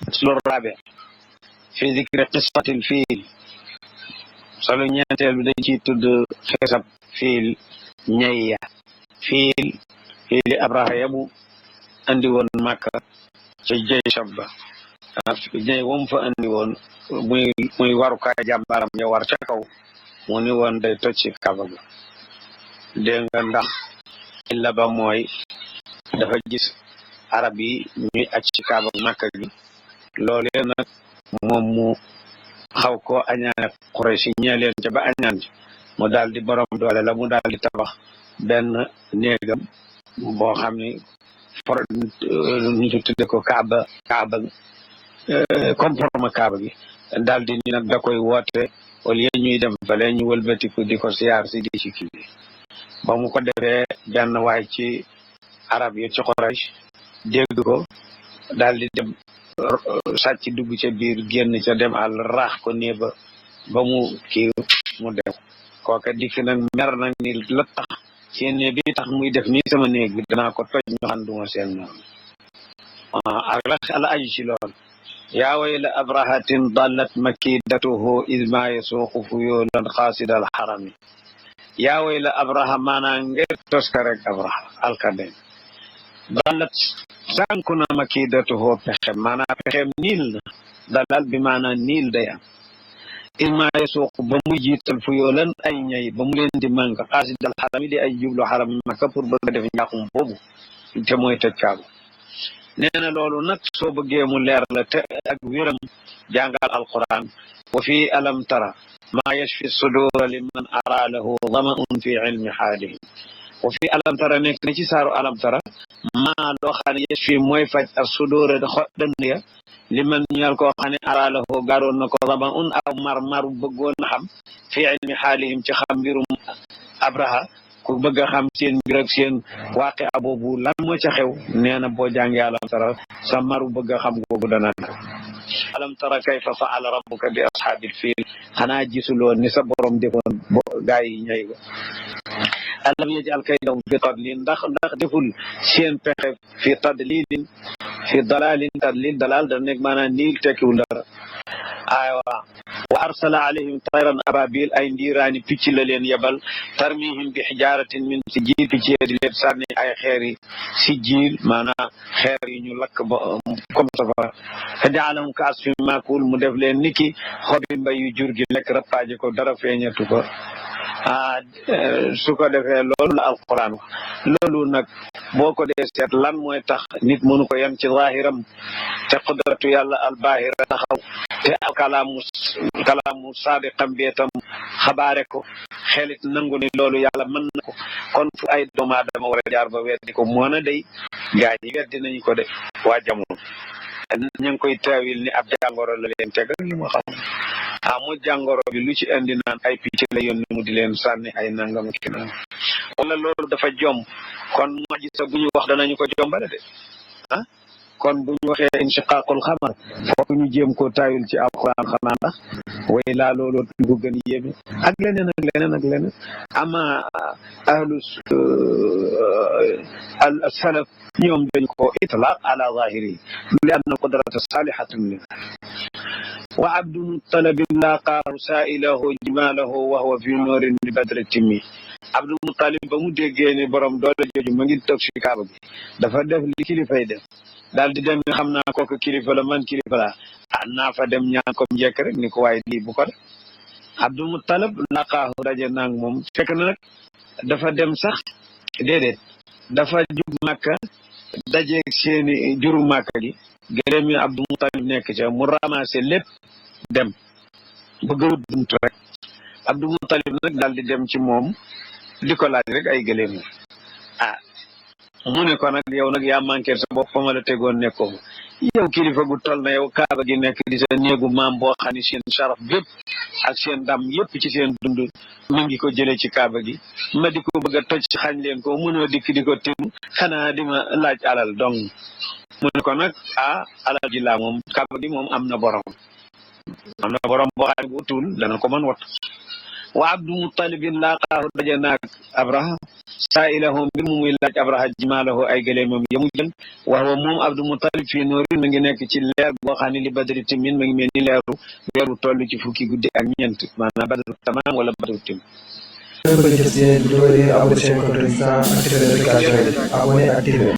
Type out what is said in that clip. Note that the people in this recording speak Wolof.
الرابع في ذكر قصة الفيل solo ñeenteel bi dañ ciy tudd xisab fiil ñayya fiili abraha yamu andi woon Makka ca jëy shabba ñay wam fa andi woon muy warukaay jàmbaaram ya war ca kaw mu ni woon day toj ci kaaba ga dégg nga ndax illa ba mooy dafa gis arab yi ñuy aj ci kaaba Makka gi loolee nag moom mu xaw ko añaane Quraysh ñee leen ca ba añaan ci mu daal di borom doole la mu daal di tabax benn néegam boo xam ni ñu tudde ko kaaba comportement kaaba gi daal di ni nag da koy woote au lieu ñuy dem fale ñu wëlbatiku di ko siyaar si di ci kii ba mu ko defee benn waay ci arab yi ci Quraysh dégg ko daal di dem sàcc dugg ca biir génn ca dem àll raax ko nee ba mu kii mu dem kooka dikk nag mer nag ni la tax seen néeg bi tax muy def nii sama néeg bi danaa ko toj ñu xam duma seen noonu ak la aju ci lool yaa wayla abrahatin dallat makidatuhu id ma yasuuqu fuyulan xaasida al xarami yaa wayla abraha maanaa ngir toska rek abraha alkade dallat sànku na makidatuhu pexem maanaa pexem niil na dalal bi maanaa niil day am ilma yasuuq ba mu jiital fu yoolan ay ñay ba mu leen di mànk xaasidal xarami di ay jublu xaram Makka pour bëgg a def njaaxum boobu te mooy tëj kaaba nee na loolu nag soo bëggee mu leer la te ak wéram jàngal alquran wa fi alam tara maa yashfi sudura liman ara lahu damaun fi ilmi xaalihi wa fi alam tara nekk na ci saaru alam tara maa loo xam ne yashfi mooy faj ak sudura dënn ya li man ñal koo xam ne araalahoo garoon na ko dama aw mar bëggoon na xam fi ilmi xaalihim ci xam mbirum abraha ku bëgg a xam seen mbir ak seen waaqi aboobu lan moo ca xew nee na boo jàngee alam tara sa maru bëgg a xam googu dana alam tara kayfa faala rabbuka bi ashaabil fiil xanaa gisuloo ni sa borom defoon gaay yi ñay ko alam yaj'al kaydahum fi tadlil ndax deful seen pexe fi tadlilin fi dalalin tadlil dalal da nekk maanaam niil tekkiwul dara aywa wa arsala alayhim tayran ababil ay ndiiraani picc la leen yebal tarmihim bi xijaratin min sijil picc di leen sànni ay xeeri sijil maanaam xeer yi ñu lakk ba comme safara fa jaalahum ka asfin maakul mu def leen niki xobi mbay yu jur gi lekk rappaaje ko dara feeñatu ko su ko defee loolu la alquran wax loolu nag boo ko dee seet lan mooy tax nit mënu ko yem ci zahiram te qudratu yàlla albahira taxaw te kalaamu saadiqam beetam xabaare ko xelit nangu ni loolu yàlla mën na ko kon fu ay doomu aadama war a jaar ba weddi ko moo na day gaa yi weddi nañu ko de waa jamono ñu ngi koy teewil ni ab jàngoro la leen tegal li mu xam mu jàngoro bi lu ci indi naan ay picc la yónni mu di leen sànni ay nangam ki naan wala loolu dafa jom kon moo gisa bu ñu wax danañu ko jombale de kon bu ñu waxee inshiqaaqul xamar fokk ñu jéem koo taawil ci alquran xanaa ndax way laa looloo bu gën yéeme ak leneen ak leneen ak leneen ama ahlu salaf ñoom dañ ko itlaq ala zahiri li anna qudrata salihatun min wa abdu mutalabin laqaahu saailahu jimalahu wa huwa fi noorin li badri timmi abdul mutalib ba mu déggee ni borom doole jooju ma ngi toog ci kaaba gi dafa def li kilifay def daal di dem xam naa kooku kilifa la man kilifa la naa fa dem ñaan ko njëkk rek ni ko waaye lii bu ko def abdul mutalib laqaahu daje naag moom fekk na nag dafa dem sax déedéet dafa jub Makka dajeeg seeni juru Makka gi gërëm yi abdul mutalib nekk ca mu ramassé lépp dem bëgg a wut buntu rek abdul mutalib nag daal di dem ci moom di ko laaj rek ay gëléem mu ne ko nag yow nag yaa manqué sa bopp fa ma la tegoon nekkoo yow kilifa gu toll na yow kaaba gi nekk di sa néegu maam boo xam ne seen saraf bépp ak seen ndam yépp ci seen dund mu ngi ko jëlee ci kaaba gi ma di ko bëgg a toj xañ leen ko mënoo dikk di ko tim xanaa di ma laaj alal dong mu ne ko nag alal ji laa moom kaaba gi moom am na borom boo xam ne bu utul dana ko mën wat wa abdu mutalibin laqaahu daje naag abraha saailahu mbir mu muy laaj abraha jimaalahu ay gëleemam yamu jël waaw moom abdu mutalib fii noorin ma ngi nekk ci leer boo xam ne li badri timin ma ngi mel ni leeru weeru toll ci fukki guddi ak ñeent maanaam badru tamaam wala badru tim abonné, activer notification yi abonné activer